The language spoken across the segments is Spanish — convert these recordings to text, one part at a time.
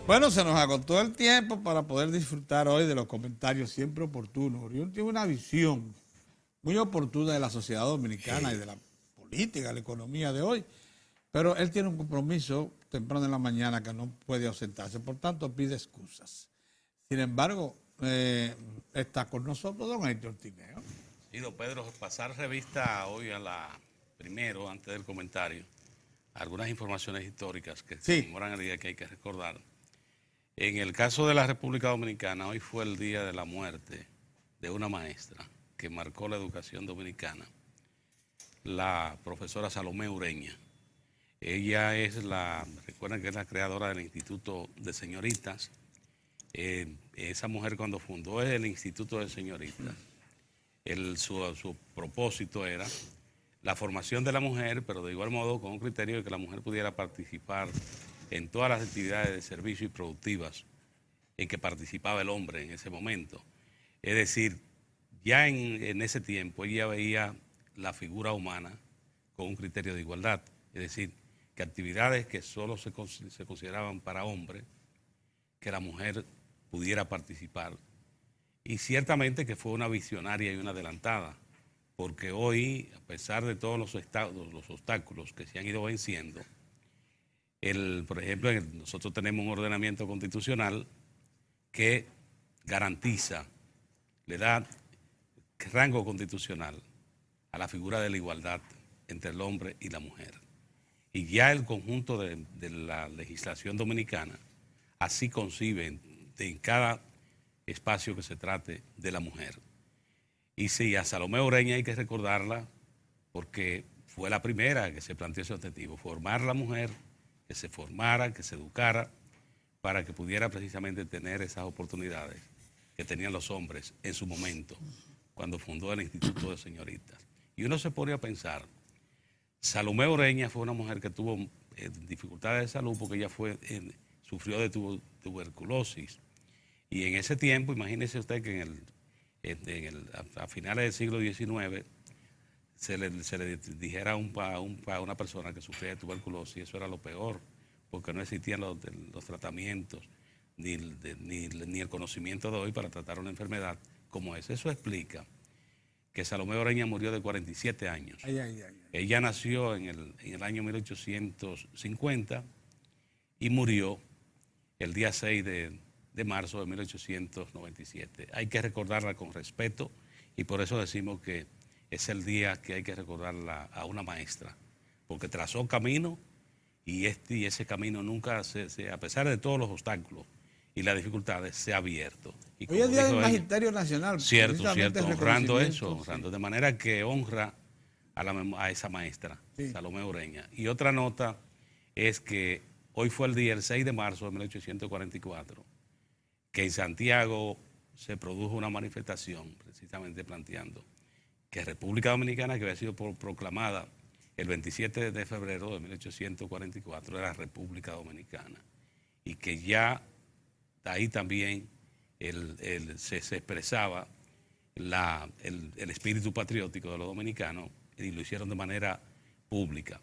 Bueno, se nos agotó el tiempo para poder disfrutar hoy de los comentarios siempre oportunos. Orión tiene una visión muy oportuna de la sociedad dominicana y de la política, la economía de hoy, pero él tiene un compromiso temprano en la mañana que no puede ausentarse, por tanto pide excusas. Sin embargo, está con nosotros don Héctor Tineo. Sí, don Pedro, pasar revista hoy primero, antes del comentario, algunas informaciones históricas que Sí, conmemoran el día que hay que recordar. En el caso de la República Dominicana, hoy fue el día de la muerte de una maestra que marcó la educación dominicana, la profesora Salomé Ureña. Ella recuerden que es la creadora del Instituto de Señoritas. Esa mujer cuando fundó el Instituto de Señoritas, su propósito era la formación de la mujer, pero de igual modo con un criterio de que la mujer pudiera participar en todas las actividades de servicio y productivas en que participaba el hombre en ese momento. Es decir, ya en ese tiempo ella veía la figura humana con un criterio de igualdad. Es decir, que actividades que solo se consideraban para hombres, que la mujer pudiera participar. Y ciertamente que fue una visionaria y una adelantada, porque hoy, a pesar de todos los obstáculos que se han ido venciendo, por ejemplo, nosotros tenemos un ordenamiento constitucional que garantiza, le da rango constitucional a la figura de la igualdad entre el hombre y la mujer. Y ya el conjunto de la legislación dominicana así concibe en cada espacio que se trate de la mujer. Y sí, a Salomé Ureña hay que recordarla porque fue la primera que se planteó ese objetivo, formar a la mujer, que se formara, que se educara, para que pudiera precisamente tener esas oportunidades que tenían los hombres en su momento, cuando fundó el Instituto de Señoritas. Y uno se pone a pensar, Salomé Ureña fue una mujer que tuvo dificultades de salud porque ella sufrió de tuberculosis. Y en ese tiempo, imagínese usted que a finales del siglo XIX se le dijera a una persona que sufría de tuberculosis, eso era lo peor, porque no existían los tratamientos ni el conocimiento de hoy para tratar una enfermedad como esa. Eso explica que Salomé Ureña murió de 47 años. ay, ay, ay. Ella nació en el año 1850 y murió el día 6 de marzo de 1897. Hay que recordarla con respeto y por eso decimos que es el día que hay que recordarla a una maestra, porque trazó camino y ese camino nunca, a pesar de todos los obstáculos y las dificultades, se ha abierto. Y Hoy es como Día del dijo ella, Magisterio Nacional. cierto, Precisamente el honrando reconocimiento, eso, honrando, de manera que honra a esa maestra, sí. Salomé Ureña. Y otra nota es que hoy fue el día, el 6 de marzo de 1844, que en Santiago se produjo una manifestación precisamente planteando que República Dominicana, que había sido proclamada el 27 de febrero de 1844, era República Dominicana, y que ya ahí también se expresaba el espíritu patriótico de los dominicanos y lo hicieron de manera pública.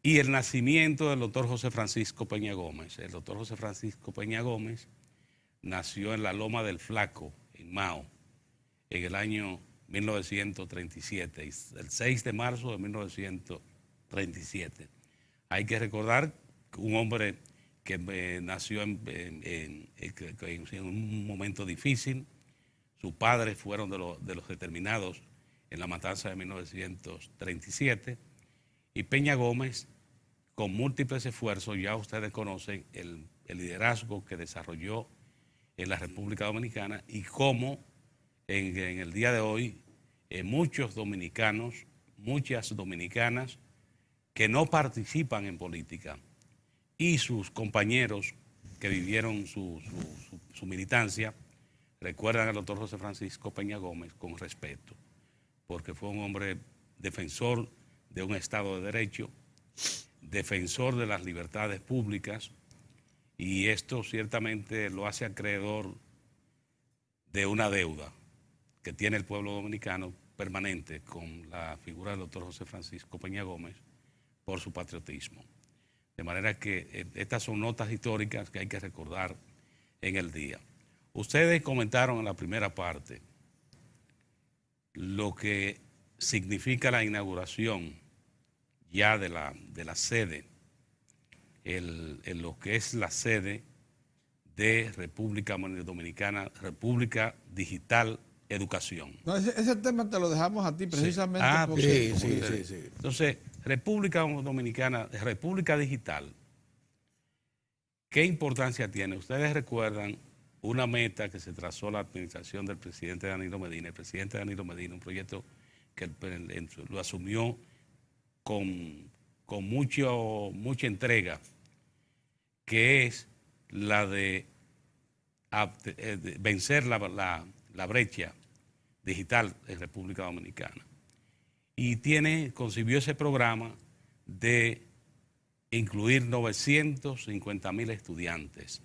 Y el nacimiento del doctor José Francisco Peña Gómez. El doctor José Francisco Peña Gómez nació en la Loma del Flaco, en Mao, en el año 1937, el 6 de marzo de 1937. Hay que recordar que un hombre que nació en un momento difícil, sus padres fueron de los determinados en la matanza de 1937, y Peña Gómez, con múltiples esfuerzos, ya ustedes conocen el liderazgo que desarrolló en la República Dominicana y cómo en el día de hoy muchos dominicanos, muchas dominicanas que no participan en política y sus compañeros que vivieron su militancia recuerdan al doctor José Francisco Peña Gómez con respeto, porque fue un hombre defensor de un Estado de Derecho, defensor de las libertades públicas, y esto ciertamente lo hace acreedor de una deuda que tiene el pueblo dominicano permanente con la figura del doctor José Francisco Peña Gómez por su patriotismo. De manera que estas son notas históricas que hay que recordar en el día. Ustedes comentaron en la primera parte lo que significa la inauguración ya de la sede, en lo que es la sede de República Dominicana, República Digital Educación. No, ese tema te lo dejamos a ti precisamente porque... Sí. Entonces, República Dominicana, República Digital, ¿qué importancia tiene? Ustedes recuerdan una meta que se trazó la administración del presidente Danilo Medina. El presidente Danilo Medina, un proyecto que lo asumió con mucha entrega, que es la de vencer la brecha digital en República Dominicana. Y concibió ese programa de incluir 950,000 estudiantes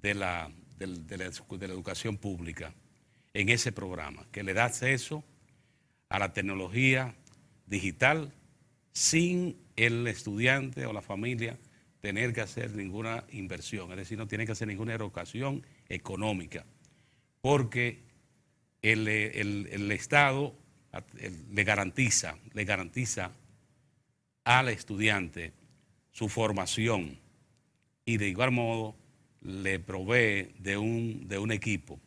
de la educación pública en ese programa, que le da acceso a la tecnología digital sin el estudiante o la familia tener que hacer ninguna inversión, es decir, no tiene que hacer ninguna erogación económica, porque el Estado le garantiza al estudiante su formación y de igual modo le provee de un equipo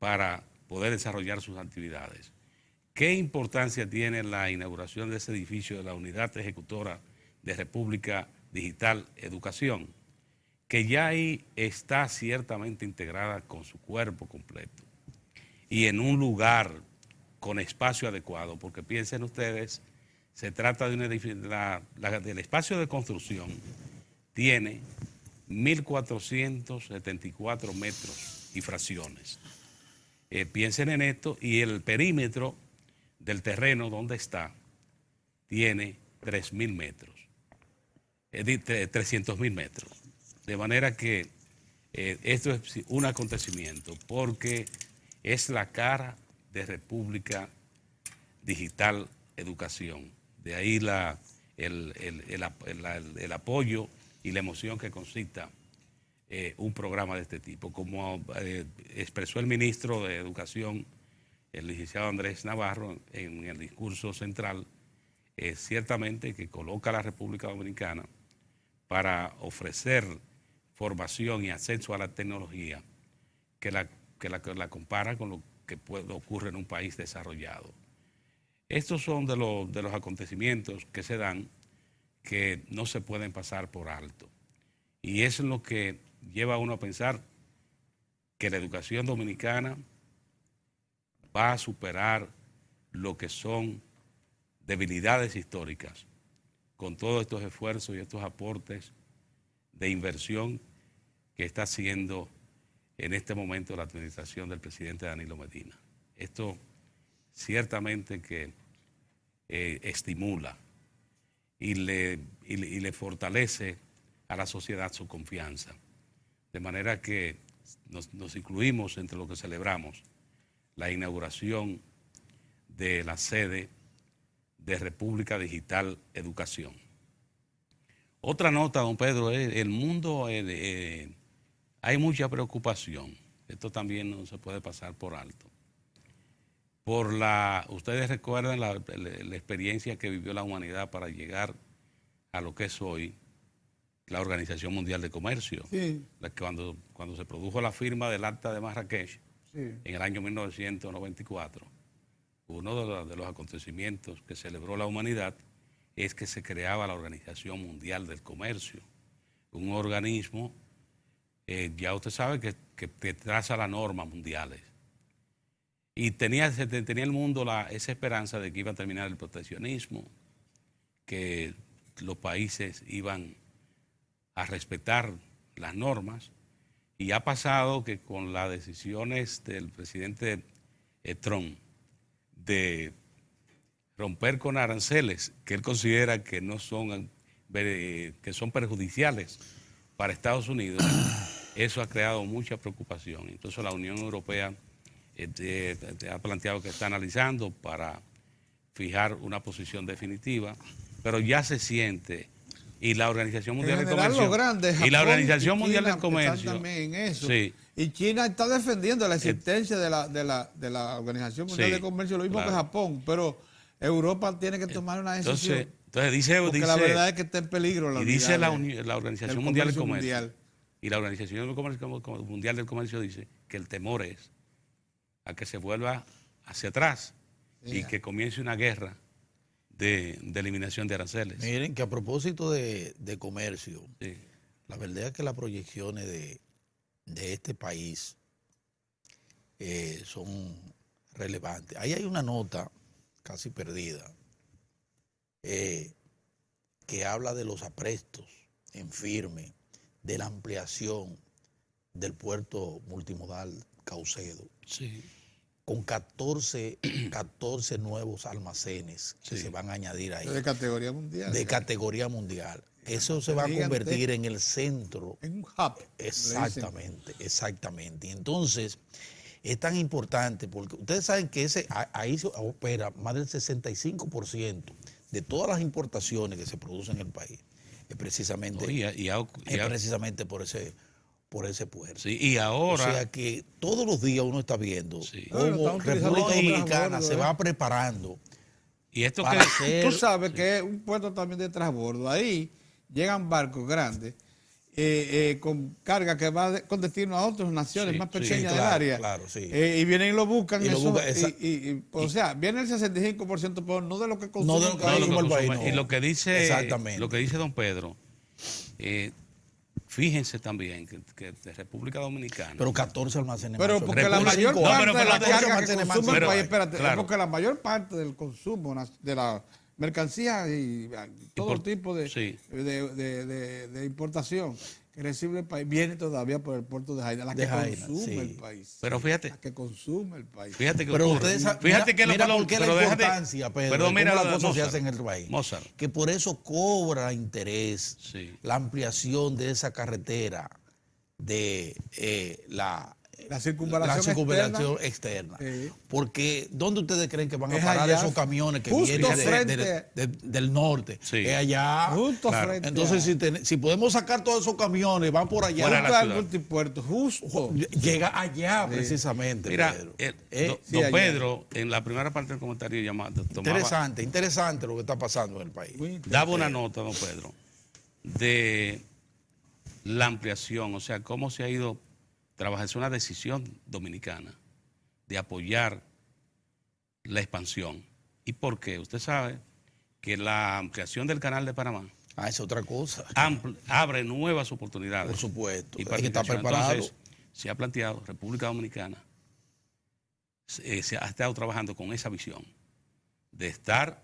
para poder desarrollar sus actividades. ¿Qué importancia tiene la inauguración de ese edificio de la Unidad Ejecutora de República Digital Educación? Que ya ahí está ciertamente integrada con su cuerpo completo y en un lugar con espacio adecuado, porque piensen ustedes, se trata de un edificio, del espacio de construcción tiene 1.474 metros y fracciones. Piensen en esto, y el perímetro del terreno donde está tiene 3.000 metros, 300.000 metros. De manera que esto es un acontecimiento, porque es la cara de República Digital Educación. De ahí el apoyo y la emoción que concita un programa de este tipo. Como expresó el ministro de Educación, el licenciado Andrés Navarro, en el discurso central, ciertamente que coloca a la República Dominicana para ofrecer formación y acceso a la tecnología que la compara con lo que ocurre en un país desarrollado. Estos son de los acontecimientos que se dan que no se pueden pasar por alto. Y eso es lo que lleva a uno a pensar que la educación dominicana va a superar lo que son debilidades históricas con todos estos esfuerzos y estos aportes de inversión que está haciendo en este momento la administración del presidente Danilo Medina. Esto ciertamente que estimula y le fortalece a la sociedad su confianza. De manera que nos incluimos entre lo que celebramos la inauguración de la sede de República Digital Educación. Otra nota, don Pedro, es el mundo, hay mucha preocupación. Esto también no se puede pasar por alto. Ustedes recuerdan la experiencia que vivió la humanidad para llegar a lo que es hoy la Organización Mundial de Comercio. Sí. Cuando se produjo la firma del Acta de Marrakech, Sí. en el año 1994, uno de los acontecimientos que celebró la humanidad es que se creaba la Organización Mundial del Comercio, un organismo, ya usted sabe, que traza las normas mundiales. Y tenía el mundo esa esperanza de que iba a terminar el proteccionismo, que los países iban a respetar las normas, y ha pasado que con las decisiones del presidente Trump de romper con aranceles que él considera que no son, que son perjudiciales para Estados Unidos, eso ha creado mucha preocupación. Entonces la Unión Europea ha planteado que está analizando para fijar una posición definitiva, pero ya se siente Y la Organización Mundial En del general, Comercio. los grandes, Y Japón la Organización y Mundial China del Comercio. están también en eso. Sí. Y China está defendiendo la existencia de la Organización Mundial Sí, del Comercio, lo mismo claro. que Japón, pero Europa tiene que tomar una decisión. Entonces dice, porque la verdad es que está en peligro la y dice unidad la Organización del Mundial del comercio Comercio. mundial. Y la Organización Mundial del Comercio dice que el temor es a que se vuelva hacia atrás y que comience una guerra de eliminación de aranceles. Miren que a propósito de comercio, Sí. la verdad es que las proyecciones de este país son relevantes. Ahí hay una nota casi perdida que habla de los aprestos en firme, de la ampliación del puerto multimodal Caucedo, Sí. con 14 nuevos almacenes que se van a añadir ahí. De categoría mundial. De categoría mundial. Eso se va a convertir en el centro. En un hub. Exactamente, exactamente. Y entonces, es tan importante porque ustedes saben que ahí se opera más del 65% de todas las importaciones que se producen en el país. Es precisamente, precisamente por ese puerto. Sí, y ahora... O sea que todos los días uno está viendo Bueno, cómo República Dominicana transbordo, se va preparando. Y esto para que... hacer- Tú sabes que es un puerto también de transbordo. Ahí llegan barcos grandes con carga que va con destino a otras naciones Sí, más sí, pequeñas claro, del área. claro, sí. Y vienen y lo buscan. Y lo eso, buscan, o sea, viene el 65%, pero no de lo que consume. No de lo que No, lo que consume el país, consume. no. Y lo que dice, Exactamente. lo que dice don Pedro, fíjense también que de República Dominicana... Pero 14 almacenes Pero más. porque la mayor No, parte pero de la espérate, carga que almacenes más consume el pero- país, espérate, claro. es porque la mayor parte del consumo de la mercancía y todo tipo de, sí. de importación que recibe el país viene todavía por el puerto de Jaina, la De que Jaina, consume sí. el país. Pero fíjate, La que consume el país. fíjate que Pero ocurre. ustedes saben, Fíjate que mira lo por qué la pero déjate- importancia, Pedro, perdón, de mira cómo lo las de cosas se Mozart. hacen en el país. Mozart. Que por eso cobra interés Sí. la ampliación de esa carretera de La circunvalación externa. Sí. Porque ¿dónde ustedes creen que van a Es parar allá, esos camiones que justo vienen frente. del norte? Sí. Es allá. Justo Claro. frente Entonces, si podemos sacar todos esos camiones, van por allá. Fuera de justo la al ciudad. multipuerto, justo. Llega allá precisamente, Mira, Pedro. sí, don allá. Pedro, en la primera parte del comentario llamado, Interesante lo que está pasando en el país. Muy daba una nota, don Pedro, de la ampliación, o sea, cómo se ha ido trabajando. Es una decisión dominicana de apoyar la expansión. ¿Y por qué? Usted sabe que la ampliación del canal de Panamá Es otra cosa. abre nuevas oportunidades. Por supuesto. Y Hay que estar participación. preparado. Entonces, se ha planteado, República Dominicana se ha estado trabajando con esa visión de estar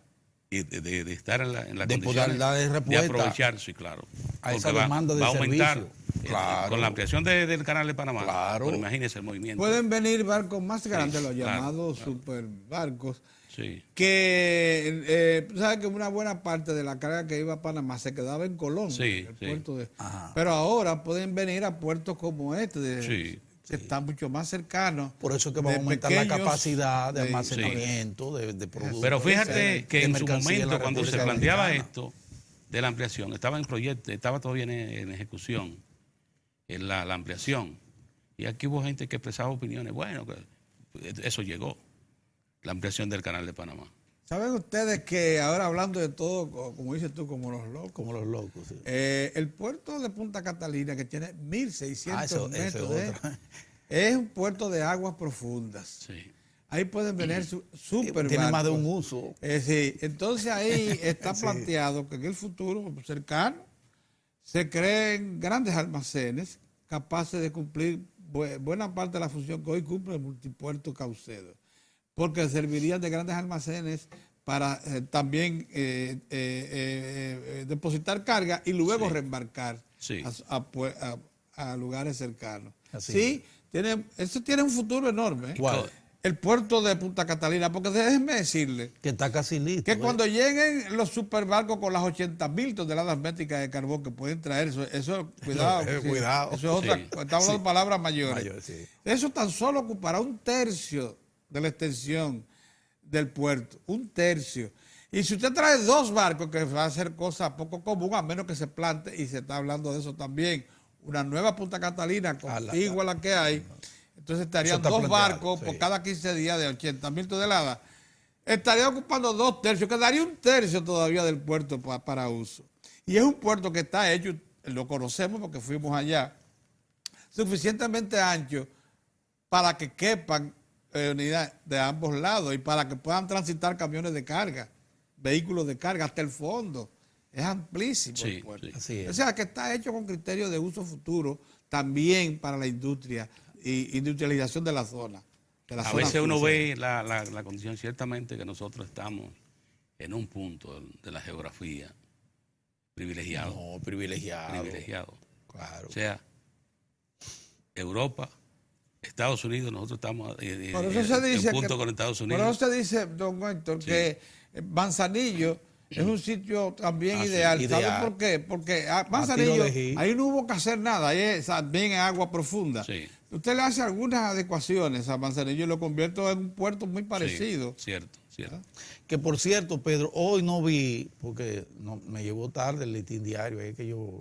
de estar en la De poder condición darle de respuesta aprovechar, sí, claro. a Porque esa demanda de va a aumentar servicio. Claro. con la ampliación del canal de Panamá. Claro. Pero imagínese el movimiento. Pueden venir barcos más grandes, los claro, llamados superbarcos, Sí, que sabes que una buena parte de la carga que iba a Panamá se quedaba en Colón, Sí, el sí. puerto de. Ajá. Pero ahora pueden venir a puertos como este, Sí, que están mucho más cercanos. Por eso es que va a de aumentar la pequeños, capacidad de de- almacenamiento, de productos. pero fíjate que de en su mercancía en la momento, cuando se República planteaba Dominicana. esto de la ampliación, estaba en proyecto, estaba todavía en ejecución, en la ampliación. Y aquí hubo gente que expresaba opiniones. Bueno, que eso llegó, la ampliación del canal de Panamá. ¿Saben ustedes que ahora hablando de todo, como dices tú, como los locos, Como los locos. Sí. el puerto de Punta Catalina, que tiene 1.600 Eso es metros, otra. es un puerto de aguas profundas. Sí. Ahí pueden venir super Tiene más de un barcos. uso. Sí, entonces ahí está Sí. planteado que en el futuro cercano se creen grandes almacenes capaces de cumplir buena parte de la función que hoy cumple el multipuerto Caucedo, porque servirían de grandes almacenes para también depositar carga y luego Sí. reembarcar Sí. a lugares cercanos. Así Sí, eso tiene un futuro enorme. ¿Cuál? El puerto de Punta Catalina, porque déjenme decirle Que está casi listo. que cuando lleguen los superbarcos con las 80.000 toneladas métricas de carbón que pueden traer, eso cuidado. sí, Cuidado. Eso es otra, Sí. estamos hablando de palabras mayores. Mayor, sí. Eso tan solo ocupará un tercio de la extensión del puerto, un tercio. Y si usted trae 2 barcos, que va a ser cosa poco común, a menos que se plante, y se está hablando de eso también, una nueva Punta Catalina contigua a la que hay, entonces estarían 2 barcos por cada 15 días de 80.000 toneladas. Estaría ocupando 2/3, quedaría 1/3 todavía del puerto para uso. Y es un puerto que está hecho, lo conocemos porque fuimos allá, suficientemente ancho para que quepan unidades de ambos lados y para que puedan transitar camiones de carga, vehículos de carga hasta el fondo. Es amplísimo el puerto. Sí. Así es. O sea, que está hecho con criterio de uso futuro también para la industria y industrialización de la zona. A veces uno ve la condición, ciertamente que nosotros estamos en un punto de la geografía privilegiado. No, privilegiado. Claro. O sea, Europa, Estados Unidos, nosotros estamos Por eso se dice en punto con Estados Unidos. Por eso se dice, don Héctor, que Manzanillo es un sitio también ideal. ¿Sabe por qué? Porque a Manzanillo, ahí no hubo que hacer nada, ahí es también en agua profunda. Sí. Usted le hace algunas adecuaciones a Manzanillo y lo convierte en un puerto muy parecido. Sí, cierto. Que por cierto, Pedro, hoy no vi, porque no, me llegó tarde el listín diario, es que yo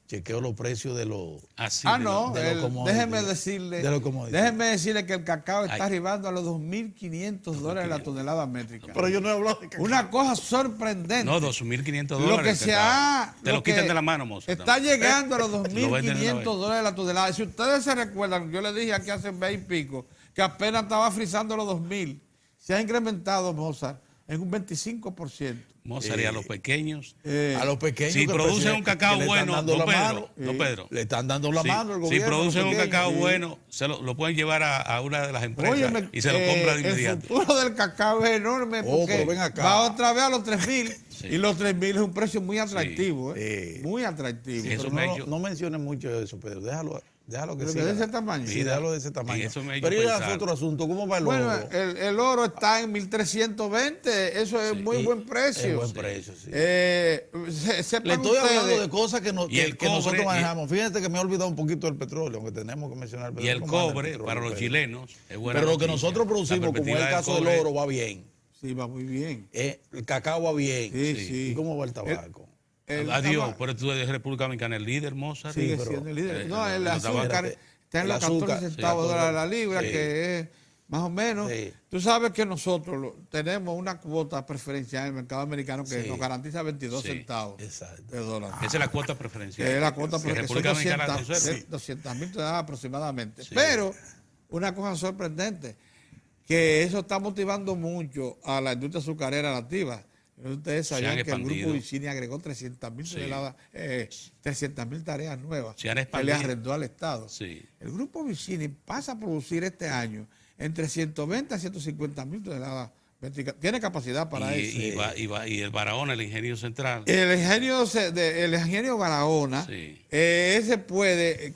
chequeo los precios de los... déjeme decirle que el cacao está arribando a los $2.500 la tonelada métrica. Pero yo no he hablado de cacao. Una cosa sorprendente. No, $2.500. Lo que se ha... Te lo quitan de la mano, mozo. Está llegando a los $2.500 la tonelada. Si ustedes se recuerdan, yo les dije aquí hace 20 y pico que apenas estaba frisando los 2.000. Se ha incrementado, Mozart, en un 25%. Mozart, y a los pequeños. A los pequeños. Si producen un cacao bueno, no Pedro. Le están dando la mano al gobierno. Si producen un cacao bueno, lo pueden llevar a una de las empresas y se lo compra de inmediato. El futuro del cacao es enorme porque va otra vez a los 3.000 y los 3.000 es un precio muy atractivo. Muy atractivo. No menciones mucho de eso, Pedro. Déjalo que siga. De ese tamaño. Sí, déjalo de ese tamaño. Pero ir a otro asunto, ¿cómo va el oro? Bueno, el oro está en 1.320, eso es muy buen precio. Es buen precio, sí. Le estoy hablando de cosas que nosotros manejamos. Fíjate que me he olvidado un poquito del petróleo, aunque tenemos que mencionar el petróleo. Y el cobre, para los chilenos, es bueno. Pero lo que nosotros producimos, como es el caso del oro, va bien. Sí, va muy bien. El cacao va bien. Sí. ¿Y cómo va el tabaco? Adiós, pero tú eres República Dominicana, el líder, Mozart. Sigue siendo el líder. No, el azúcar está en los 14 centavos de dólares la libra, que es más o menos. Tú sabes que nosotros tenemos una cuota preferencial en el mercado americano que nos garantiza 22 centavos de dólar. Esa es la cuota preferencial. Es la cuota preferencial. República Dominicana 200.000 toneladas aproximadamente. Pero una cosa sorprendente, que eso está motivando mucho a la industria azucarera nativa. Ustedes sabían que el Grupo Vicini agregó 300.000 toneladas, 300.000 tareas nuevas que le arrendó al Estado. Sí. El Grupo Vicini pasa a producir este año entre 120 a 150.000 toneladas métricas. Tiene capacidad para eso. Y el Barahona, el ingenio central. El ingenio Barahona, ese puede,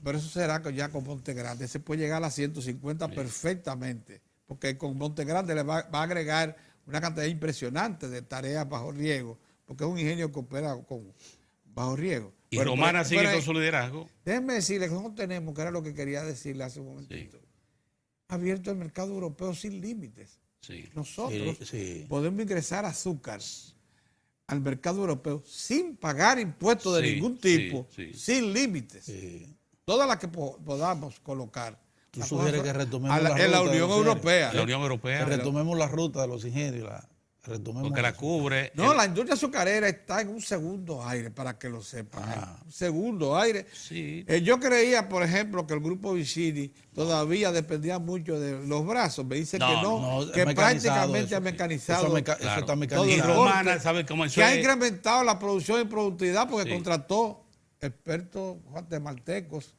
pero eso será ya con Monte Grande, ese puede llegar a 150 perfectamente, porque con Monte Grande le va a agregar una cantidad impresionante de tareas bajo riego, porque es un ingenio que opera con bajo riego. Y Romana sigue con su liderazgo. Déjenme decirle que nosotros tenemos, que era lo que quería decirle hace un momentito, abierto el mercado europeo sin límites. Nosotros podemos ingresar azúcar al mercado europeo sin pagar impuestos de ningún tipo, sin límites. Todas las que podamos colocar. Tú sugieres que retomemos la Unión Europea. La Unión Europea. Que retomemos la ruta de los ingenios. Porque la cubre. No, la industria azucarera está en un segundo aire, para que lo sepan. Un segundo aire. Yo creía, por ejemplo, que el Grupo Vicini todavía dependía mucho de los brazos. Me dicen que no, que prácticamente ha mecanizado. Eso está mecanizado. Y Romana sabe cómo eso que ha incrementado la producción y productividad porque contrató expertos guatemaltecos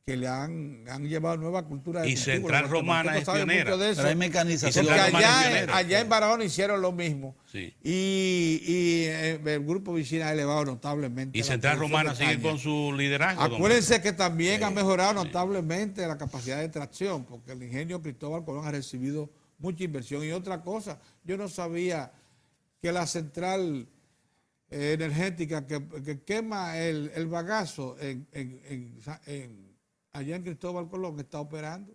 que le han llevado nueva cultura. Y Central Romana es pionera. Pero hay mecanización. Allá en Barahona hicieron lo mismo. Y el Grupo Vicini ha elevado notablemente. Y Central Romana sigue con su liderazgo. Acuérdense que también ha mejorado notablemente la capacidad de tracción, porque el ingenio Cristóbal Colón ha recibido mucha inversión. Y otra cosa, yo no sabía que la central energética que quema el bagazo allá en Cristóbal Colón está operando.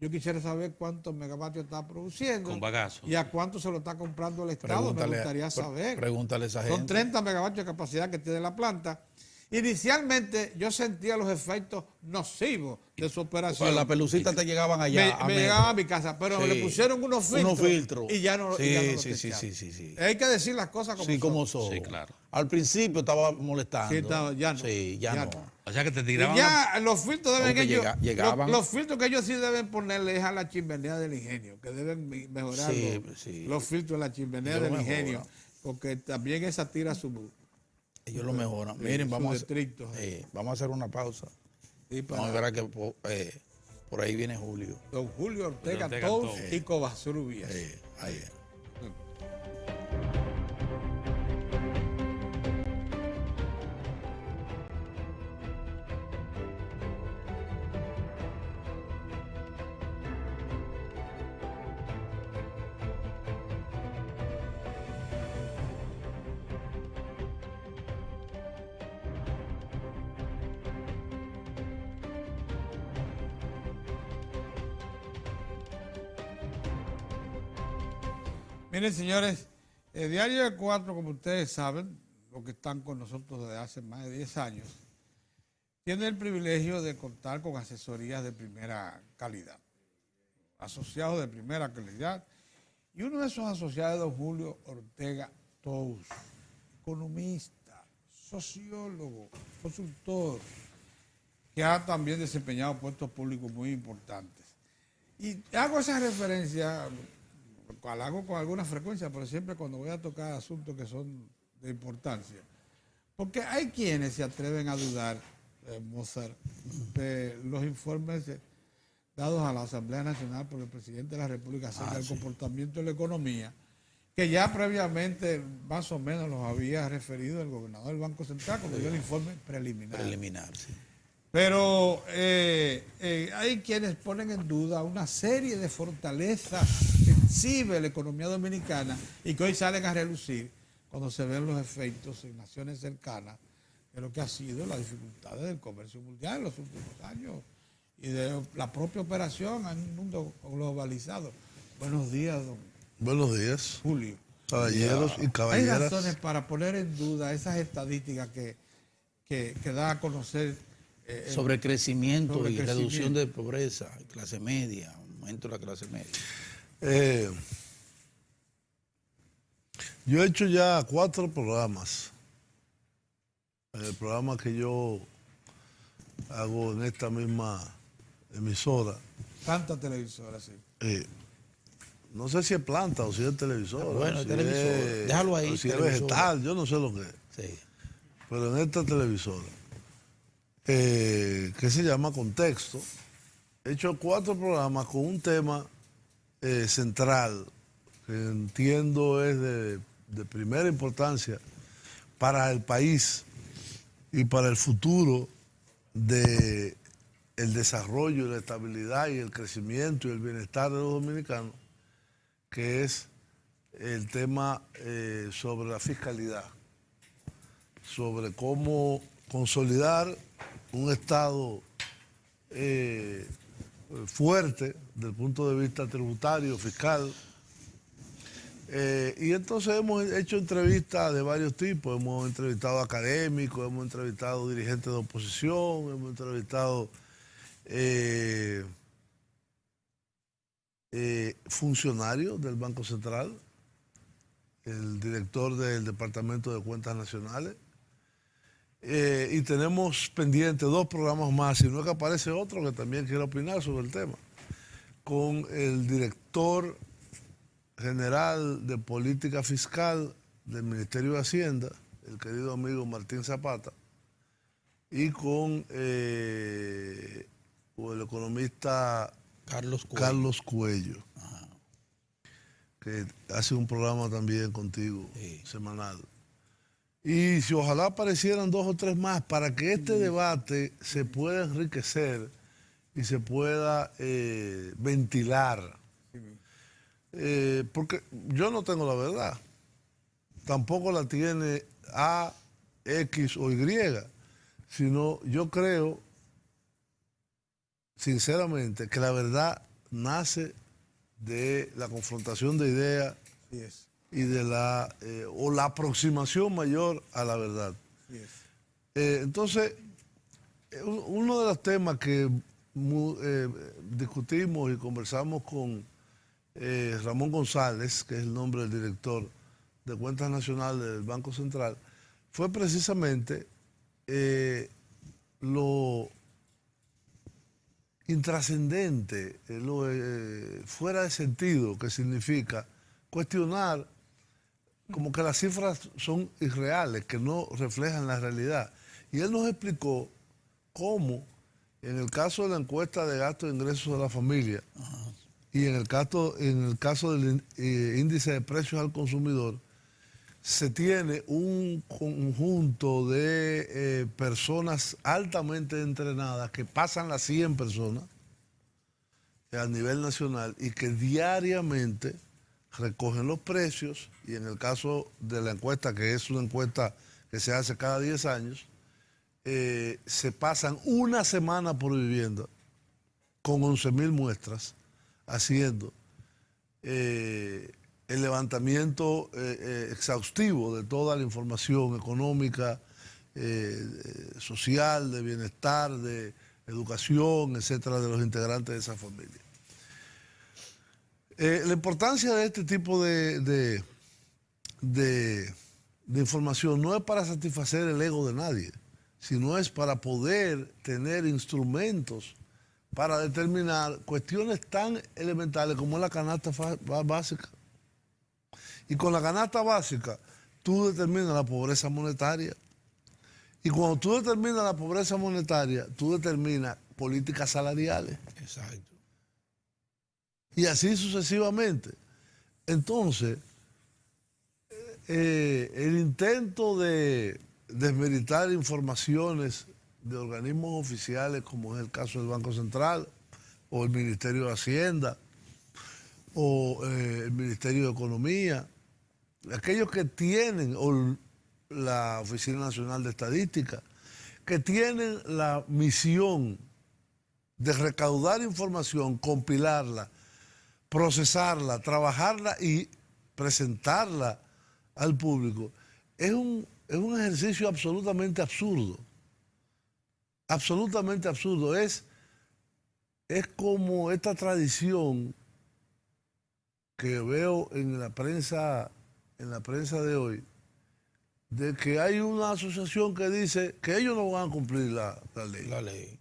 Yo quisiera saber cuántos megavatios está produciendo. Con bagazo. Y a cuánto se lo está comprando el Estado. Me gustaría saber. Pregúntale a esa gente. Son 30 megavatios de capacidad que tiene la planta. Inicialmente yo sentía los efectos nocivos de su operación. Las pelucitas te llegaban allá. Me llegaban a mi casa, pero Sí. le pusieron unos filtros. Y ya no, Sí, y ya no lo sí, testearon. sí. Hay que decir las cosas como Sí, son. como son. Sí, claro. Al principio estaba molestando. Sí, ya no. Sí, ya no. O sea que te Y tiraban. ya los filtros deben Porque ellos, llegaban. los filtros que ellos sí deben ponerle es a la chimenea del ingenio, que deben mejorar Sí, sí. los filtros de la chimenea Ellos del lo ingenio, mejoran. porque también esa tira su... Ellos lo mejoran. Sí, Miren, sus vamos distritos. a hacer una pausa. Y para Vamos a ver que por ahí viene Julio. don Julio Ortega Ortega Tous Tous. y Covarrubias. Ahí. Miren, señores, el Diario de Cuatro, como ustedes saben, los que están con nosotros desde hace más de 10 años, tiene el privilegio de contar con asesorías de primera calidad, asociados de primera calidad, y uno de esos asociados es don Julio Ortega Tous, economista, sociólogo, consultor, que ha también desempeñado puestos públicos muy importantes. Y hago esa referencia, la hago con alguna frecuencia, pero siempre cuando voy a tocar asuntos que son de importancia. Porque hay quienes se atreven a dudar, Mozart, de los informes dados a la Asamblea Nacional por el presidente de la República acerca del comportamiento de la economía, que ya previamente más o menos los había referido el gobernador del Banco Central cuando dio el informe preliminar. Sí. Pero hay quienes ponen en duda una serie de fortalezas que exhibe la economía dominicana y que hoy salen a relucir cuando se ven los efectos en naciones cercanas de lo que ha sido las dificultades del comercio mundial en los últimos años y de la propia operación en un mundo globalizado. Buenos días, don Buenos días, Julio. caballeros y Hay caballeras. razones para poner en duda esas estadísticas que da a conocer Sobre crecimiento sobre y crecimiento. reducción de pobreza, clase media, aumento de la clase media. Yo he hecho ya 4 programas. El programa que yo hago en esta misma emisora. tanta televisora, sí. No sé si es planta o si es televisora. Bueno, si televisor. Déjalo ahí, o si es televisora. vegetal, yo no sé lo que es. Sí. Pero en esta televisora, que se llama Contexto, he hecho 4 programas con un tema central que entiendo es de primera importancia para el país y para el futuro de el desarrollo, la estabilidad y el crecimiento y el bienestar de los dominicanos, que es el tema sobre la fiscalidad, sobre cómo consolidar un Estado fuerte desde el punto de vista tributario, fiscal. Y entonces hemos hecho entrevistas de varios tipos. Hemos entrevistado académicos, hemos entrevistado dirigentes de oposición, hemos entrevistado funcionarios del Banco Central, el director del Departamento de Cuentas Nacionales. Y tenemos pendientes 2 programas más, si no es que aparece otro que también quiere opinar sobre el tema, con el director general de política fiscal del Ministerio de Hacienda, el querido amigo Martín Zapata, y con el economista Carlos Cuello, que hace un programa también contigo, semanal. Y si ojalá aparecieran 2 o 3 más para que este debate se pueda enriquecer y se pueda ventilar. Porque yo no tengo la verdad. Tampoco la tiene A, X o Y. Sino yo creo, sinceramente, que la verdad nace de la confrontación de ideas Así es, y de la aproximación mayor a la verdad. así es. Entonces, uno de los temas que discutimos y conversamos con Ramón González, que es el nombre del director de Cuentas Nacionales del Banco Central, fue precisamente lo intrascendente, lo fuera de sentido que significa cuestionar como que las cifras son irreales, que no reflejan la realidad. Y él nos explicó cómo, en el caso de la encuesta de gastos e ingresos de la familia, y en el caso del índice de precios al consumidor, se tiene un conjunto de personas altamente entrenadas que pasan las 100 personas a nivel nacional y que diariamente recogen los precios, y en el caso de la encuesta, que es una encuesta que se hace cada 10 años, se pasan una semana por vivienda con 11.000 muestras haciendo el levantamiento exhaustivo de toda la información económica, social, de bienestar, de educación, etcétera, de los integrantes de esa familia. La importancia de este tipo de información no es para satisfacer el ego de nadie, sino es para poder tener instrumentos para determinar cuestiones tan elementales como es la canasta básica. Y con la canasta básica, tú determinas la pobreza monetaria. Y cuando tú determinas la pobreza monetaria, tú determinas políticas salariales. Exacto. Y así sucesivamente. Entonces, el intento de desmeritar informaciones de organismos oficiales, como es el caso del Banco Central, o el Ministerio de Hacienda, o el Ministerio de Economía, aquellos que tienen, o la Oficina Nacional de Estadística, que tienen la misión de recaudar información, compilarla, procesarla, trabajarla y presentarla al público, es un ejercicio absolutamente absurdo. Absolutamente absurdo. Es como esta tradición que veo en la prensa de hoy, de que hay una asociación que dice que ellos no van a cumplir la ley. La ley.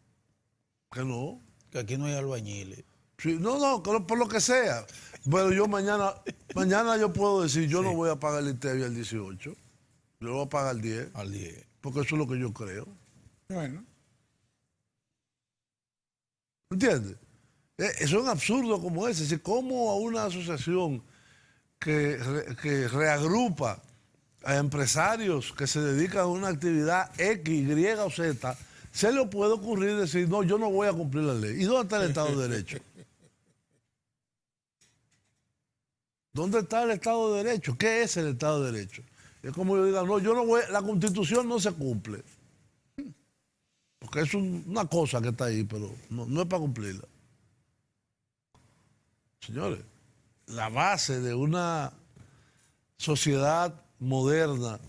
Que no. Que aquí no hay albañiles. Sí, no, por lo que sea. Pero yo mañana yo puedo decir, yo no voy a pagar el ITEVI al 18, yo lo voy a pagar al 10. Al 10. Porque eso es lo que yo creo. Bueno, ¿Entiendes? Eso es un absurdo como ese. Es decir, ¿cómo a una asociación que reagrupa a empresarios que se dedican a una actividad X, Y o Z, se le puede ocurrir decir, no, yo no voy a cumplir la ley? ¿Y dónde está el Estado de Derecho? ¿Dónde está el Estado de Derecho? ¿Qué es el Estado de Derecho? Es como yo diga, no, yo no voy, la Constitución no se cumple. Porque es una cosa que está ahí, pero no es para cumplirla. Señores, la base de una sociedad moderna,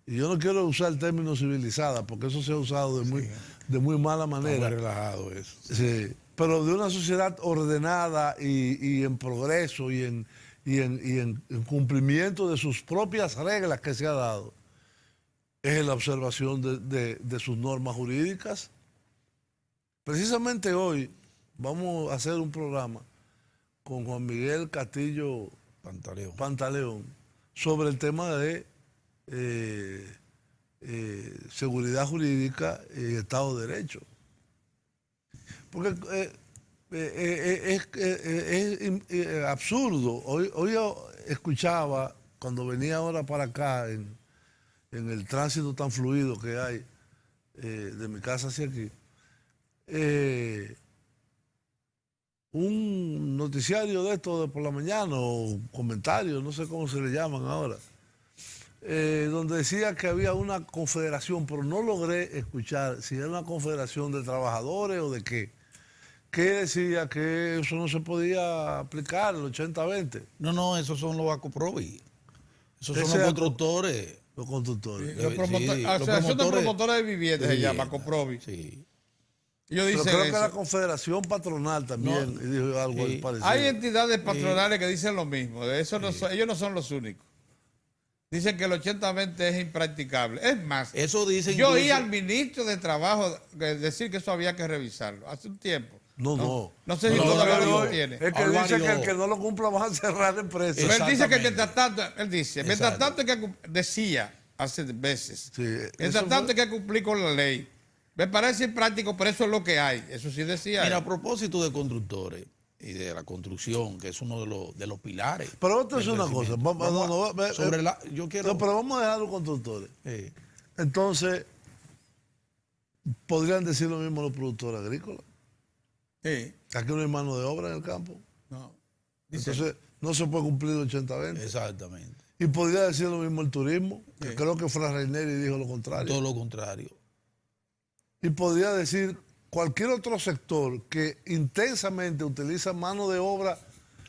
y yo no quiero usar el término civilizada, porque eso se ha usado de muy mala manera. Muy relajado eso. Sí, pero de una sociedad ordenada y en progreso y en cumplimiento de sus propias reglas que se ha dado, es la observación de sus normas jurídicas. Precisamente hoy vamos a hacer un programa con Juan Miguel Castillo Pantaleón sobre el tema de seguridad jurídica y Estado de Derecho. Porque es absurdo. Hoy yo escuchaba, cuando venía ahora para acá, en el tránsito tan fluido que hay de mi casa hacia aquí, un noticiario de esto de por la mañana, o comentarios, no sé cómo se le llaman ahora, donde decía que había una confederación, pero no logré escuchar si era una confederación de trabajadores o de qué, que decía que eso no se podía aplicar, el 80-20. No, esos son los Acoprovi. Esos son Ese los Aco- constructores. Los constructores. Los promotores, Sí, Asociación de Promotores de Viviendas se llama, vivienda, Coprovi. Sí. Ellos Pero dicen creo que eso. la Confederación Patronal también dijo algo Sí. parecido. Hay entidades patronales que dicen lo mismo. Eso no son- ellos no son los únicos. Dicen que el 80-20 es impracticable. Es más, Eso dicen yo oí incluso- al ministro de Trabajo decir que eso había que revisarlo hace un tiempo. No. No sé si No, todavía no, lo no. tiene. Es que Alvario. dice que el que no lo cumpla va a cerrar la empresa. Pero él dice que Exactamente. mientras tanto, él dice, mientras Exacto. tanto hay que decía hace veces, Sí, mientras eso tanto hay fue- que cumplir con la ley. Me parece impráctico, pero eso es lo que hay. Eso sí decía. Mira, él. a propósito de constructores y de la construcción, que es uno de los pilares. Pero esto es del una cosa. crecimiento. Sobre yo quiero. No, pero vamos a dejar los constructores. Eh, Entonces, podrían decir lo mismo los productores agrícolas. Sí, Aquí no hay mano de obra en el campo. no. Dice- Entonces, no se puede cumplir el 80-20. exactamente. Y podría decir lo mismo el turismo, que creo que Fran Reineri dijo lo contrario. Todo lo contrario. Y podría decir cualquier otro sector que intensamente utiliza mano de obra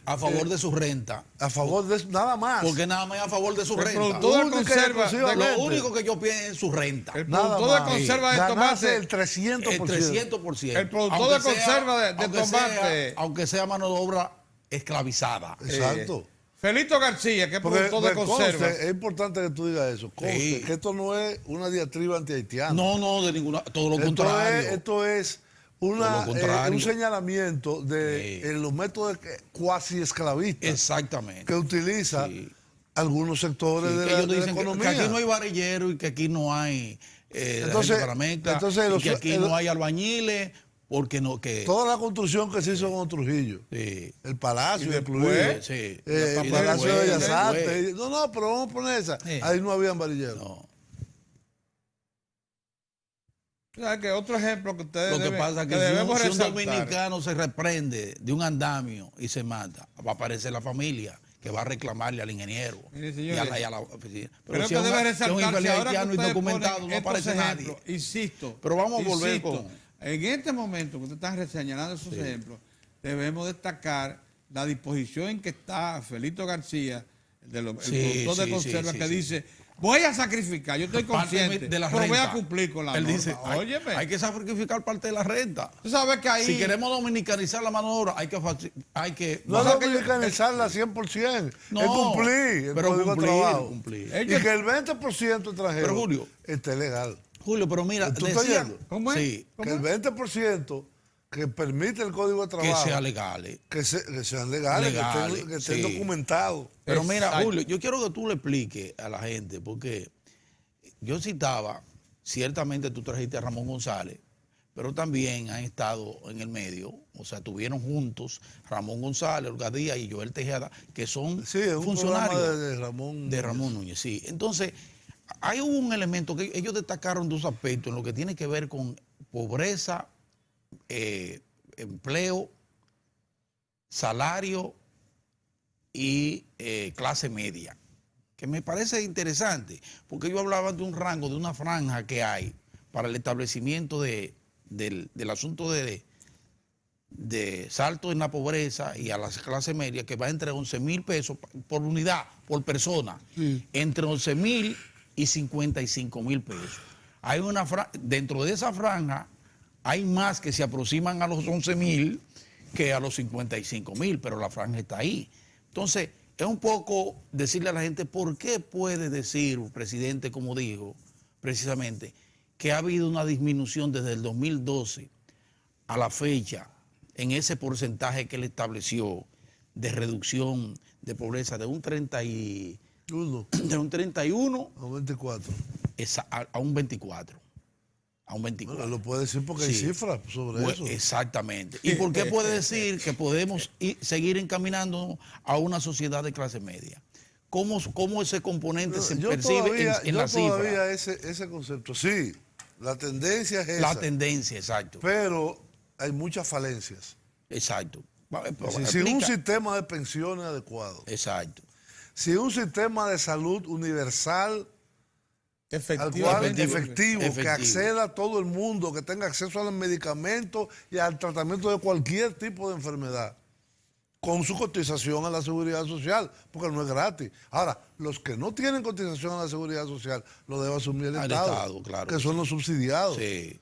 A favor de su renta. a favor de nada más. Porque nada más a favor de su El renta. productor de Única y conserva, exclusivamente. Lo único que yo pienso es su renta. el Nada productor de más. conserva de Ganarse tomate, el 300%. El 300%. El productor Aunque de conserva de aunque tomate. aunque sea mano de obra esclavizada. Exacto. Felito García, que es Porque productor de me conserva. conste, es importante que tú digas eso. Conste, Sí. que esto no es una diatriba anti-haitiana. No, de ninguna. Todo lo Esto contrario. esto es Todo lo contrario. un señalamiento de Sí. en los métodos cuasi esclavistas Exactamente. que utiliza Sí. algunos sectores Sí, de que la, ellos de la dicen que economía. aquí no hay varillero y que aquí no hay Entonces- entonces y los- que aquí el- no hay albañiles porque no que Toda la construcción que se hizo con Trujillo. sí, El palacio Y después, incluido. sí, El y Palacio de después, Bellas Artes. No, pero vamos a poner esa. Sí. Ahí no habían varilleros. no. O sea, que otro ejemplo que ustedes Lo que deben- pasa es que debemos si un resaltar. dominicano se reprende de un andamio y se mata, va a aparecer la familia que va a reclamarle al ingeniero Mire, y señores, a la oficina. Creo si que es un- debe si es un resaltarse infeliz ahora que haitiano ustedes indocumentado, ponen no estos aparece ejemplos, nadie. insisto. Pero vamos a volver insisto, con- En este momento que ustedes están señalando esos ejemplos, debemos destacar la disposición en que está Felito García, el Sí, productor de sí, conserva, sí, que sí. dice, voy a sacrificar, yo estoy Parte consciente, de la pero voy a renta. cumplir con la Él norma. dice, Óyeme, hay que sacrificar parte de la renta. tú sabes que ahí... Si queremos dominicanizar la mano de obra, hay que No es Baja que yo- dominicanizarla 100%. No, es cumplir el pero código de cumplir, trabajo. cumplir. Ellos- Y que el 20% extranjero Pero, Julio, esté legal. Julio, pero mira, ¿Tú estás decía, oyendo? ¿Cómo es? sí, Que el 20% que permite el código de que trabajo, sea legal. que sean legales, Legales, que estén sí. documentados. Pero mira, Exacto. Julio, yo quiero que tú le expliques a la gente, porque yo citaba, ciertamente tú trajiste a Ramón González, pero también han estado en el medio, o sea, tuvieron juntos Ramón González, Olga Díaz y Joel Tejeda, que son Sí, es un programa funcionarios de Ramón. de Ramón Núñez, sí. Entonces, hay un elemento que ellos destacaron dos aspectos en lo que tiene que ver con pobreza, empleo, salario y clase media, que me parece interesante, porque ellos hablaban de un rango, de una franja que hay para el establecimiento del asunto de salto en la pobreza y a la clase media, que va entre 11,000 pesos por unidad, por persona, entre 11,000 y 55,000 pesos. Hay una dentro de esa franja hay más que se aproximan a los 11,000 que a los 55,000, pero la franja está ahí. Entonces, es un poco decirle a la gente por qué puede decir un presidente, como dijo precisamente, que ha habido una disminución desde el 2012 a la fecha en ese porcentaje que él estableció de reducción de pobreza de un 31 A 24. a un 24. A un 24. Bueno, lo puede decir porque hay Sí. cifras sobre Pues, eso. exactamente. ¿Y por qué puede decir que podemos seguir encaminándonos a una sociedad de clase media? ¿Cómo ese componente se Yo percibe todavía, en la todavía cifra? ese concepto. Sí, la tendencia es La esa. tendencia, exacto. Pero hay muchas falencias. Exacto. Sin un Explica. sistema de pensiones adecuado, Exacto. sin un sistema de salud universal al cual Efectivo. que acceda a todo el mundo, que tenga acceso a los medicamentos y al tratamiento de cualquier tipo de enfermedad, con su cotización a la seguridad social, porque no es gratis. Ahora, los que no tienen cotización a la seguridad social, lo debe asumir el Estado, claro que son los subsidiados. Sí,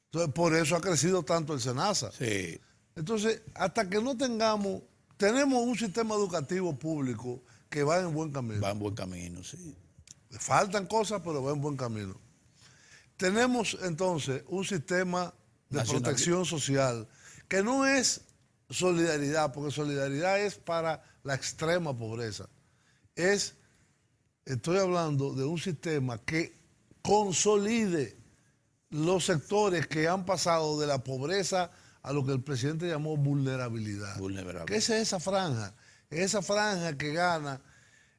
Entonces, por eso ha crecido tanto el SENASA. sí. Entonces, hasta que no tenemos un sistema educativo público que va en buen camino. Va en buen camino, sí. Le faltan cosas, pero va en buen camino. Tenemos entonces un sistema de Nacional. protección social que no es solidaridad, porque solidaridad es para la extrema pobreza. Estoy hablando de un sistema que consolide los sectores que han pasado de la pobreza a lo que el presidente llamó vulnerabilidad. ¿Qué es esa franja? Esa franja que gana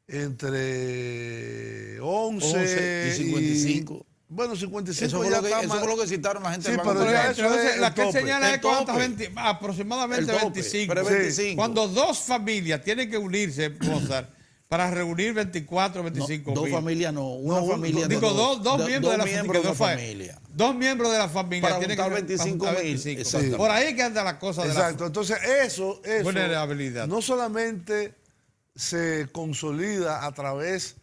entre 11 y 55. Bueno, 55 Eso fue, ya lo que, está eso más. fue lo que citaron la gente Sí, del Banco pero Central. ya eso es la el que él tope. señala El es cuántas, tope. aproximadamente El tope, 25. pero 25. Cuando dos familias tienen que unirse, Mozart, para reunir 24, 25 Dos mil. familias no, una familia. Digo, dos miembros de la familia. Dos miembros de la familia Para tienen juntar que 25.000, exactamente. Por ahí que anda la cosa de Exacto, entonces eso vulnerabilidad. no solamente se consolida a través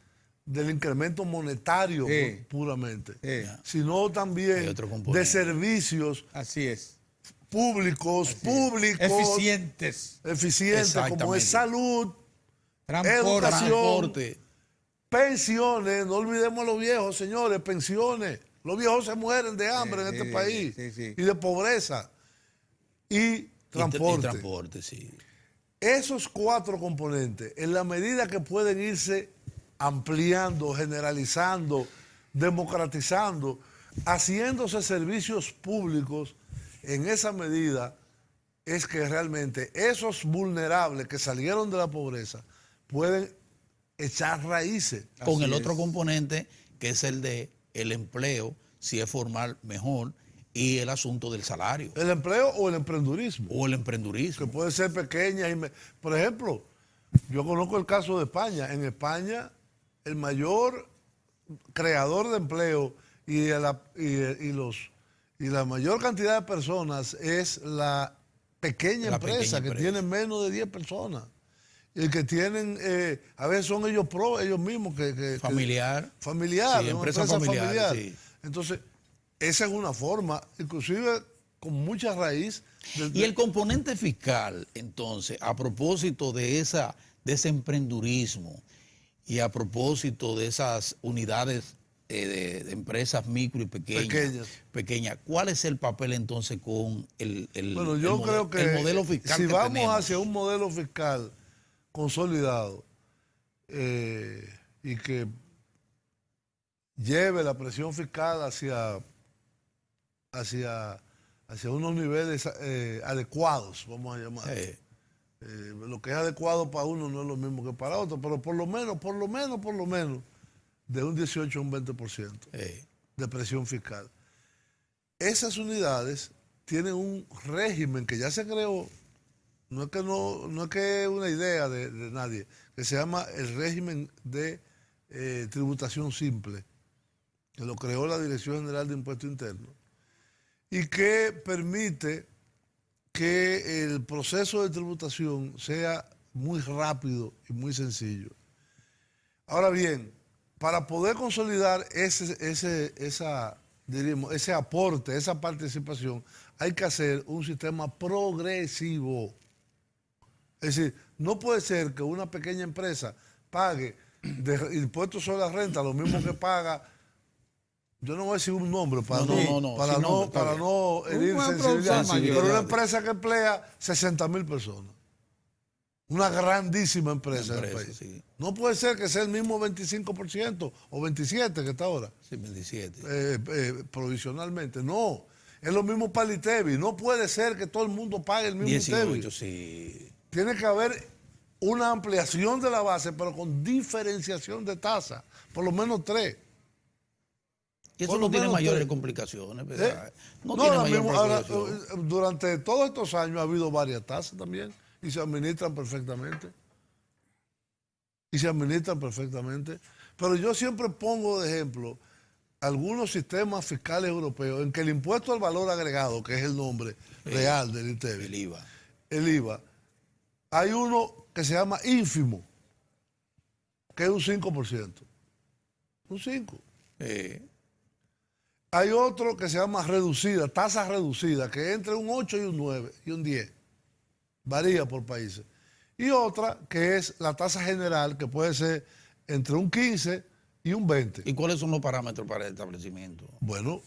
del incremento monetario puramente, sino Hay también otro componente. de servicios Así es. públicos, Eficientes. eficientes, como es Exactamente. salud, Transporte. Transporte. pensiones. No olvidemos a los viejos, señores, pensiones. Los viejos se mueren de hambre en este país y de pobreza. Y transporte. Y transporte, sí. Esos cuatro componentes, en la medida que pueden irse ampliando, generalizando, democratizando, haciéndose servicios públicos, en esa medida es que realmente esos vulnerables que salieron de la pobreza pueden echar raíces. Con el otro componente, que es el de el empleo, si es formal, mejor, y el asunto del salario. El empleo o el emprendurismo, O el que emprendurismo. puede ser pequeña. Por ejemplo, yo conozco el caso de España. En España, el mayor creador de empleo y la mayor cantidad de personas es la pequeña empresa, que tiene menos de 10 personas. Y que tienen, a veces son ellos mismos. Familiar. Familiar, Sí, una empresa empresa familiar, familiar. sí. Entonces, esa es una forma, inclusive con mucha raíz. Y el componente fiscal, entonces, a propósito de ese emprendurismo y a propósito de esas unidades de empresas micro y pequeñas, ¿cuál es el papel entonces con Bueno, yo creo que el modelo fiscal si que vamos tenemos? hacia un modelo fiscal consolidado y que lleve la presión fiscal hacia unos niveles adecuados, vamos a llamar. Lo que es adecuado para uno no es lo mismo que para otro, pero por lo menos, de un 18 a un 20% de presión fiscal. Esas unidades tienen un régimen que ya se creó, no es que es una idea de nadie, que se llama el régimen de tributación simple, que lo creó la Dirección General de Impuestos Internos, y que permite que el proceso de tributación sea muy rápido y muy sencillo. Ahora bien, para poder consolidar ese aporte, esa participación, hay que hacer un sistema progresivo. Es decir, no puede ser que una pequeña empresa pague de impuestos sobre la renta lo mismo que paga. Yo no voy a decir un nombre para no herir sensibilidad, pero una empresa que emplea 60,000 personas. Una grandísima empresa en el país. Sí. No puede ser que sea el mismo 25% o 27% que está ahora. Sí, 27. Provisionalmente. No. Es lo mismo para el ITEBI. No puede ser que todo el mundo pague el mismo 18, ITEBI. sí. Tiene que haber una ampliación de la base, pero con diferenciación de tasa. Por lo menos 3. Y eso no tiene mayores complicaciones, ¿verdad? No tiene mayores complicaciones. Durante todos estos años ha habido varias tasas también y se administran perfectamente. Pero yo siempre pongo de ejemplo algunos sistemas fiscales europeos en que el impuesto al valor agregado, que es el nombre real del ITEVI, el IVA, hay uno que se llama ínfimo, que es un 5%. Un 5%. Hay otro que se llama reducida, tasa reducida, que es entre un 8 y un 9 y un 10. Varía por países. Y otra que es la tasa general, que puede ser entre un 15 y un 20. ¿Y cuáles son los parámetros para el establecimiento? Bueno,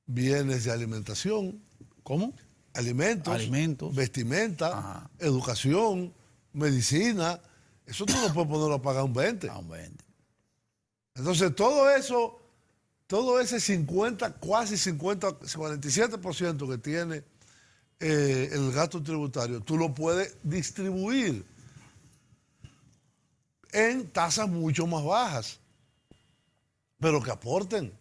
bienes de alimentación. ¿Cómo? Alimentos. Vestimenta, educación, medicina. Eso tú no puedes ponerlo a pagar un 20. Un 20. Entonces, todo ese 50, casi 50, 47% que tiene el gasto tributario, tú lo puedes distribuir en tasas mucho más bajas, pero que aporten.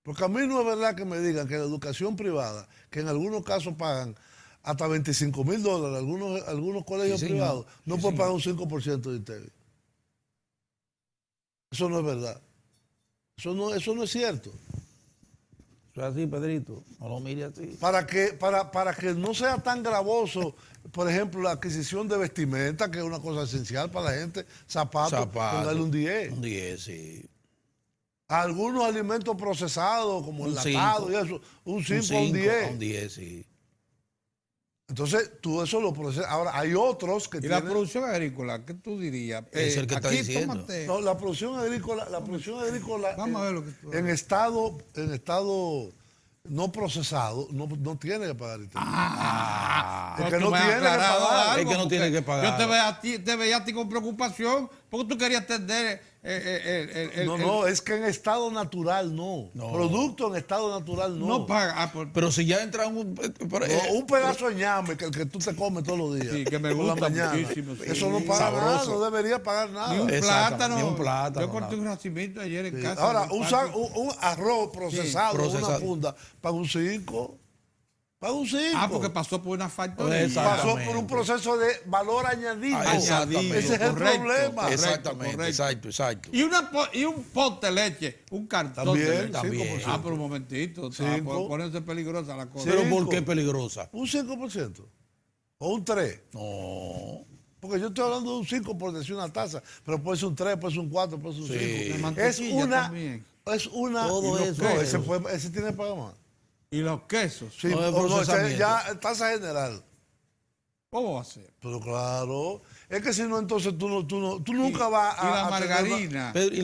Porque a mí no es verdad que me digan que la educación privada, que en algunos casos pagan hasta $25,000, algunos colegios privados, no pueden pagar un 5% de ITEVI. Eso no es verdad. Eso no es cierto. Eso es así, Pedrito. No lo mire así. Para que no sea tan gravoso, por ejemplo, la adquisición de vestimenta, que es una cosa esencial para la gente, zapatos, darle un 10. Un 10, sí. Algunos alimentos procesados, como enlatados y eso, un 5 a un 10. Un 10, sí. Entonces, tú eso lo procesas. Ahora, hay otros que ¿Y tienen... la producción agrícola, qué tú dirías? Es el que está diciendo. Tómate. No, la producción agrícola Vamos a ver lo que tú en estado no procesado, no tiene que pagar ITEVI. Es que no tiene que pagar. Es que no tiene que pagar. Yo te veía a ti con preocupación porque tú querías atender No, es que en estado natural no. Producto en estado natural no. no paga. Pero si ya entra un pedazo de ñame que el que tú te comes todos los días. Sí, que me por la gusta mañana. muchísimo. Sí. Eso no paga nada, no debería pagar Ni nada. un plátano. Ni un plátano. Yo corté un racimito ayer en casa. Ahora, un arroz procesado, Sí. una funda, paga un 5. Paga un 5. Porque pasó por una factoría. Exacto. Pasó por un proceso de valor añadido. Exactamente. Ese es el Correcto. problema. Exactamente, exacto. Y un pote de leche, un cartón También, de leche. También. 5%. Pero un momentito, Cinco. ponerse peligrosa la cosa. Sí. Pero ¿por qué peligrosa? Un 5%. O un 3%. No. Porque yo estoy hablando de un 5 por decir una tasa, pero puede ser un 3, puede ser un 4, puede ser un 5. Sí. La Es mantequilla una. también. Es una. Todo no, eso. ese tiene que pagar más. Y los quesos. Sí, No, el ese procesamiento. ya tasa general. ¿Cómo va a ser? Pero claro, es que si no, entonces tú nunca vas Y la a margarina. Pedro, Y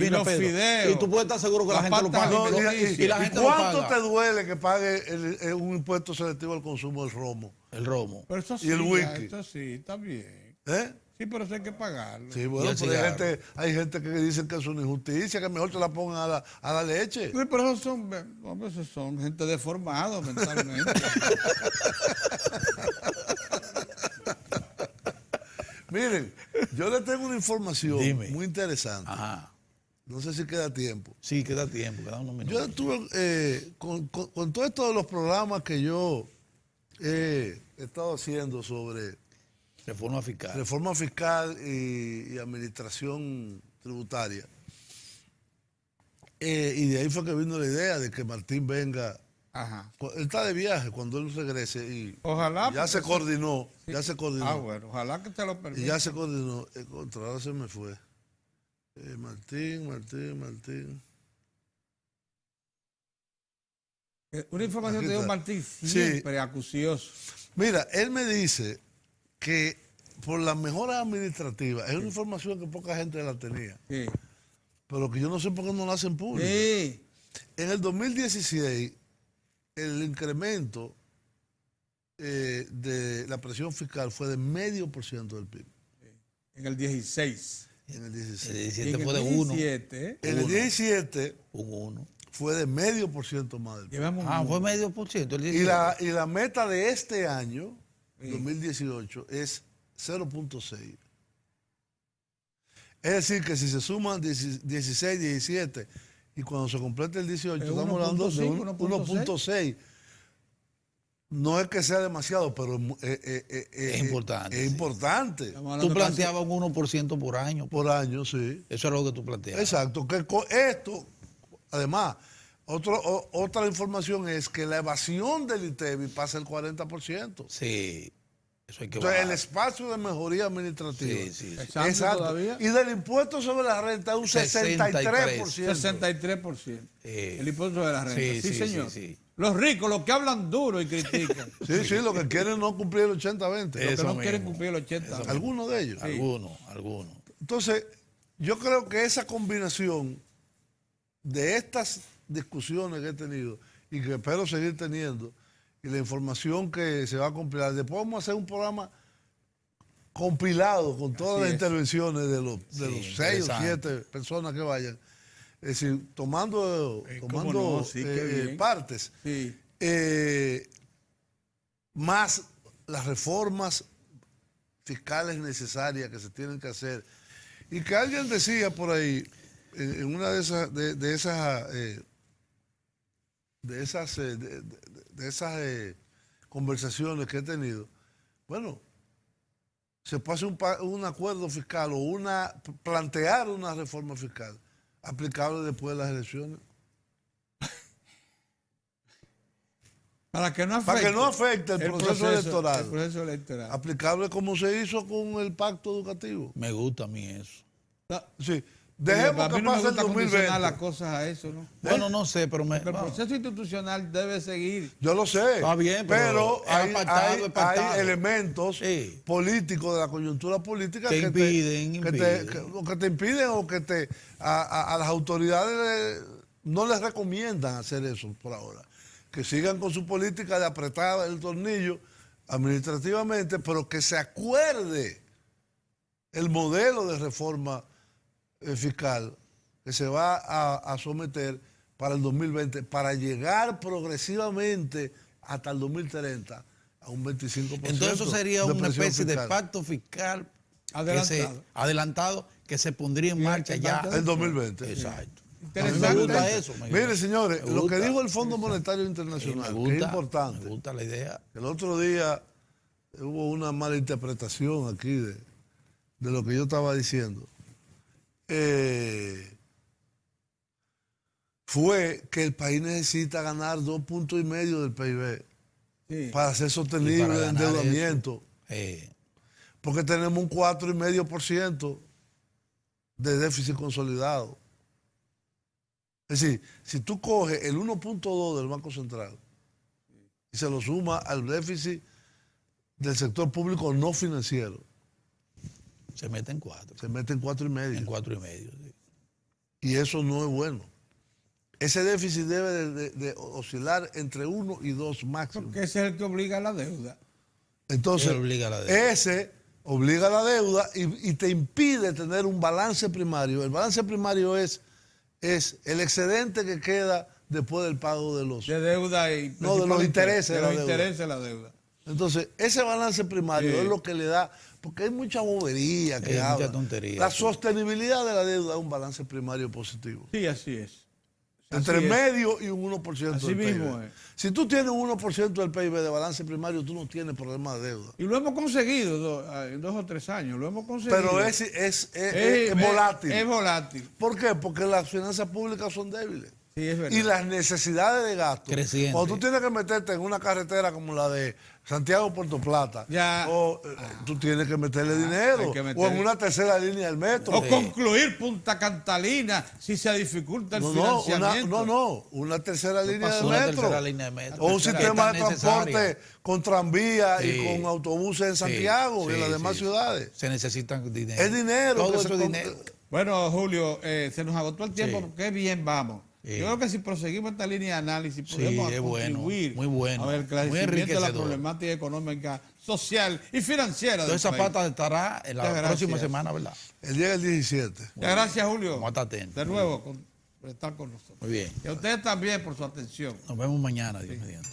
los fideos. Y tú puedes estar seguro que la Las gente lo patas paga. de tener- y- Y la ¿Y gente lo cuánto paga. te duele que pague un impuesto selectivo al consumo del romo? El romo. Pero eso sí, Y el whisky. eso sí, está bien. ¿Eh? Sí, pero eso hay que pagarlo. Sí, bueno, el pero cigarro. hay gente que dice que es una injusticia, que mejor te la pongan a la leche. Sí, pero esos son gente deformada mentalmente. Miren, yo le tengo una información Dime. muy interesante. Ajá. No sé si queda tiempo. Sí, queda tiempo, queda unos Yo minutos. estuve con todo esto de los programas que yo he estado haciendo sobre Reforma fiscal. reforma fiscal y administración tributaria. Y de ahí fue que vino la idea de que Martín venga. Ajá. Él está de viaje cuando él regrese y Ojalá. ya se coordinó. Ya se coordinó. Ah, bueno, ojalá que te lo Y permita. ya se coordinó. Ahora se me fue. Martín. Una información Aquí te dio está. Martín Sí. siempre acucioso. Mira, él me dice que por las mejoras administrativas, es una información que poca gente la tenía, Sí. pero que yo no sé por qué no la hacen pública. Sí. En el 2016, el incremento de la presión fiscal fue de 0,5% del PIB. En el 16. En el El 16. 17 Y en fue el de 1. 17, En el 17 Un 1. fue de 0,5% más del PIB. llevamos Ah, un- fue medio por ciento. El Y 17. la meta de este año, Sí. 2018, es 0,6. Es decir, que si se suman 16, 17 y cuando se complete el 18, Es estamos hablando de 1.5, 1,6. no es que sea demasiado, pero Es importante, Es sí. importante. Estamos hablando Tú casi- planteabas un 1% por año. Por año, sí. Eso era lo que tú planteabas. Exacto. Que esto, además, otra información es que la evasión del ITEVI pasa el 40%. Sí, eso hay que Entonces, el bajar. espacio de mejoría administrativa. Sí, sí, sí. ¿Es amplio todavía? Y del impuesto sobre la renta, un 63%. 63%. El impuesto de la renta. Sí, Sí, sí, señor. sí, sí. Los ricos, los que hablan duro y critican. Sí, sí, lo que quieren no cumplir el 80-20. Los que Eso no mismo. quieren cumplir el 80. Algunos de ellos. Algunos. Entonces, yo creo que esa combinación de estas discusiones que he tenido y que espero seguir teniendo, y la información que se va a compilar, después vamos a hacer un programa compilado con todas Así las es. intervenciones de los 6 o interesante. 7 personas que vayan. Es decir, tomando cómo no, sí, qué bien. partes. Sí. Más las reformas fiscales necesarias que se tienen que hacer. Y que alguien decía por ahí, en una de esas conversaciones que he tenido, bueno, se pase un acuerdo fiscal o plantear una reforma fiscal aplicable después de las elecciones. Para que no afecte el proceso electoral. El proceso electoral. Aplicable como se hizo con el pacto educativo. Me gusta a mí eso. No, Sí. Dejemos a mí que no me pase el gusta condicionar 2020. las cosas a eso, ¿no? Bueno, no sé, pero Porque el proceso institucional debe seguir. Yo lo sé. Está bien, pero pero hay, es pactado, hay- es pactado. hay elementos Sí. políticos de la coyuntura política Que impiden. que te impiden o que a las autoridades no les recomiendan hacer eso por ahora. Que sigan con su política de apretar el tornillo administrativamente, pero que se acuerde el modelo de reforma fiscal que se va a someter para el 2020, para llegar progresivamente hasta el 2030 a un 25%. Entonces eso sería de una presión especie de fiscal. pacto fiscal Adelantado. que se pondría en marcha ya. El 2020. Exacto. Interesante. A mí me gusta eso. Mire, señores, Me lo que gusta. dijo el Fondo Monetario Sí, Internacional, me gusta, que es importante. Me gusta la idea. El otro día hubo una mala interpretación aquí de lo que yo estaba diciendo. Fue que el país necesita ganar 2,5 puntos del PIB Sí. para hacer Y sostenible para el ganar endeudamiento. Porque tenemos un 4,5% de déficit consolidado. Es decir, si tú coges el 1,2 del Banco Central y se lo suma al déficit del sector público no financiero, Se mete en 4. se mete en 4,5. En 4,5. Sí. Y eso no es bueno. Ese déficit debe de oscilar entre 1 y 2 máximo. Porque ese es el que obliga a la deuda. Entonces, Él obliga a la deuda. ese obliga a la deuda y te impide tener un balance primario. El balance primario es el excedente que queda después del pago de los... De deuda y... No, de los intereses de de los la deuda. intereses de la deuda. Entonces, ese balance primario Sí. es lo que le da, porque hay mucha bobería que Hay mucha habla. tontería, La sí. sostenibilidad de la deuda es un balance primario positivo. Sí, así es. Entre Así es. medio y un 1% Así del PIB. mismo es. Si tú tienes un 1% del PIB de balance primario, tú no tienes problema de deuda. Y lo hemos conseguido en 2 o 3 años, lo hemos conseguido. Pero es volátil. Es volátil. ¿Por qué? Porque las finanzas públicas son débiles. Sí, es verdad. Y las necesidades de gasto. Creciente. Cuando tú tienes que meterte en una carretera como la de Santiago-Puerto Plata, Ya. tú tienes que meterle dinero. hay que O en meterle. una tercera línea del metro. O concluir Punta Catalina si se dificulta el financiamiento. Una tercera línea de Una metro. tercera línea de metro. O un Que es sistema tan de transporte necesaria. con tranvía Sí. y con autobuses en Santiago y en las demás ciudades. Se necesitan dinero. Es dinero. Todo que eso se es con- dinero. Bueno, Julio, se nos agotó el tiempo, Sí. qué bien vamos. Sí. Yo creo que si proseguimos esta línea de análisis, Sí, podemos es bueno, contribuir muy bueno, a ver el muy crecimiento de la enriquecedor. problemática económica, social y financiera Toda del esa país. pata estará en la Muchas gracias. próxima semana, ¿verdad? Él llega el 17. Muchas gracias, Julio. Vamos a estar atentos. De nuevo, por estar con nosotros. Muy bien. Y a ustedes también por su atención. Nos vemos mañana, Dios mediante.